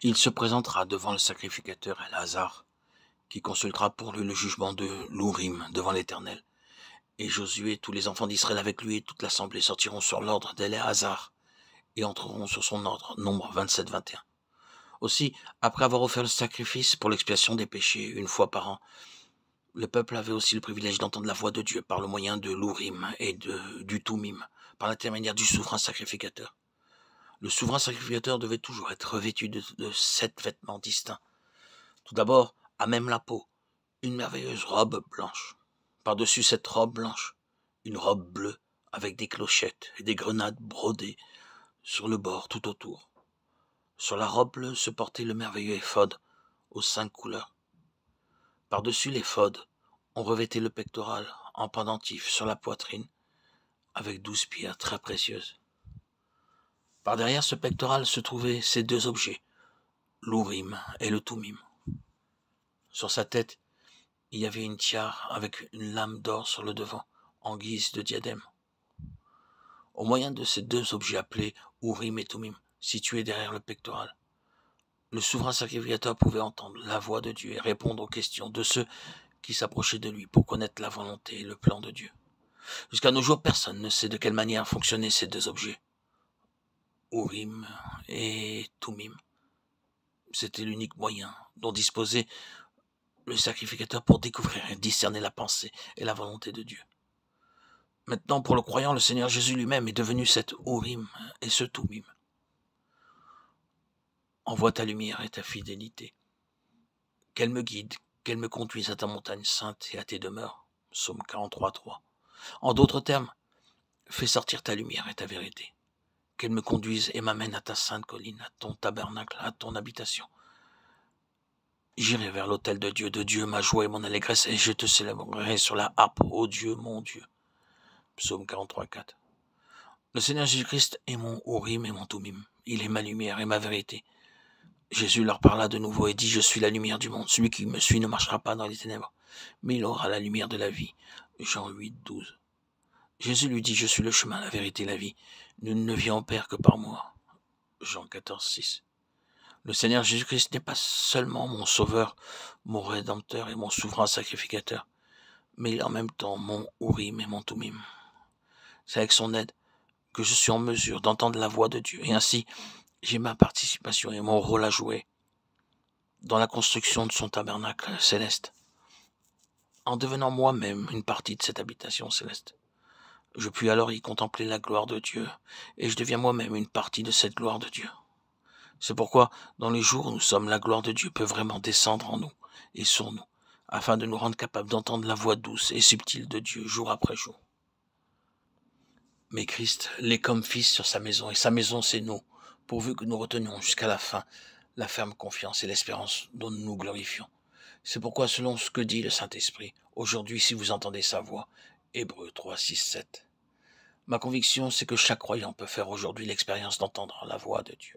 Il se présentera devant le sacrificateur Éléazar, qui consultera pour lui le jugement de l'Ourim devant l'Éternel. Et Josué et tous les enfants d'Israël avec lui et toute l'assemblée sortiront sur l'ordre d'Éléazar et entreront sur son ordre. Nombre 27-21. Aussi, après avoir offert le sacrifice pour l'expiation des péchés une fois par an, le peuple avait aussi le privilège d'entendre la voix de Dieu par le moyen de l'Ourim et du Toumim, par l'intermédiaire du souverain sacrificateur. Le souverain sacrificateur devait toujours être revêtu de 7 vêtements distincts. Tout d'abord, à même la peau, une merveilleuse robe blanche. Par-dessus cette robe blanche, une robe bleue avec des clochettes et des grenades brodées sur le bord tout autour. Sur la robe bleue se portait le merveilleux éphod aux 5 couleurs. Par-dessus l'éphod, on revêtait le pectoral en pendentif sur la poitrine avec 12 pierres très précieuses. Par derrière ce pectoral se trouvaient ces 2 objets, l'Ourim et le Toumim. Sur sa tête, il y avait une tiare avec une lame d'or sur le devant, en guise de diadème. Au moyen de ces 2 objets appelés Ourim et Toumim, situés derrière le pectoral, le souverain sacrificateur pouvait entendre la voix de Dieu et répondre aux questions de ceux qui s'approchaient de lui pour connaître la volonté et le plan de Dieu. Jusqu'à nos jours, personne ne sait de quelle manière fonctionnaient ces 2 objets, Ourim et Toumim. C'était l'unique moyen dont disposait le sacrificateur pour découvrir et discerner la pensée et la volonté de Dieu. Maintenant, pour le croyant, le Seigneur Jésus lui-même est devenu cet Ourim et ce Toumim. Envoie ta lumière et ta fidélité. Qu'elle me guide, qu'elle me conduise à ta montagne sainte et à tes demeures. Psaume 43:3. En d'autres termes, fais sortir ta lumière et ta vérité. Qu'elle me conduise et m'amène à ta sainte colline, à ton tabernacle, à ton habitation. J'irai vers l'autel de Dieu ma joie et mon allégresse, et je te célébrerai sur la harpe, ô Dieu, mon Dieu. Psaume 43:4. Le Seigneur Jésus-Christ est mon Ourim et mon Toumim. Il est ma lumière et ma vérité. Jésus leur parla de nouveau et dit, je suis la lumière du monde. Celui qui me suit ne marchera pas dans les ténèbres, mais il aura la lumière de la vie. Jean 8:12. Jésus lui dit, je suis le chemin, la vérité et la vie. Nul ne vient au Père que par moi. Jean 14:6. Le Seigneur Jésus-Christ n'est pas seulement mon sauveur, mon rédempteur et mon souverain sacrificateur, mais il est en même temps mon Ourim et mon Toumim. C'est avec son aide que je suis en mesure d'entendre la voix de Dieu, et ainsi j'ai ma participation et mon rôle à jouer dans la construction de son tabernacle céleste. En devenant moi-même une partie de cette habitation céleste, je puis alors y contempler la gloire de Dieu, et je deviens moi-même une partie de cette gloire de Dieu. C'est pourquoi, dans les jours où nous sommes, la gloire de Dieu peut vraiment descendre en nous et sur nous, afin de nous rendre capables d'entendre la voix douce et subtile de Dieu jour après jour. Mais Christ l'est comme fils sur sa maison, et sa maison c'est nous, pourvu que nous retenions jusqu'à la fin la ferme confiance et l'espérance dont nous nous glorifions. C'est pourquoi, selon ce que dit le Saint-Esprit, aujourd'hui, si vous entendez sa voix, Hébreux 3:6-7. Ma conviction, c'est que chaque croyant peut faire aujourd'hui l'expérience d'entendre la voix de Dieu.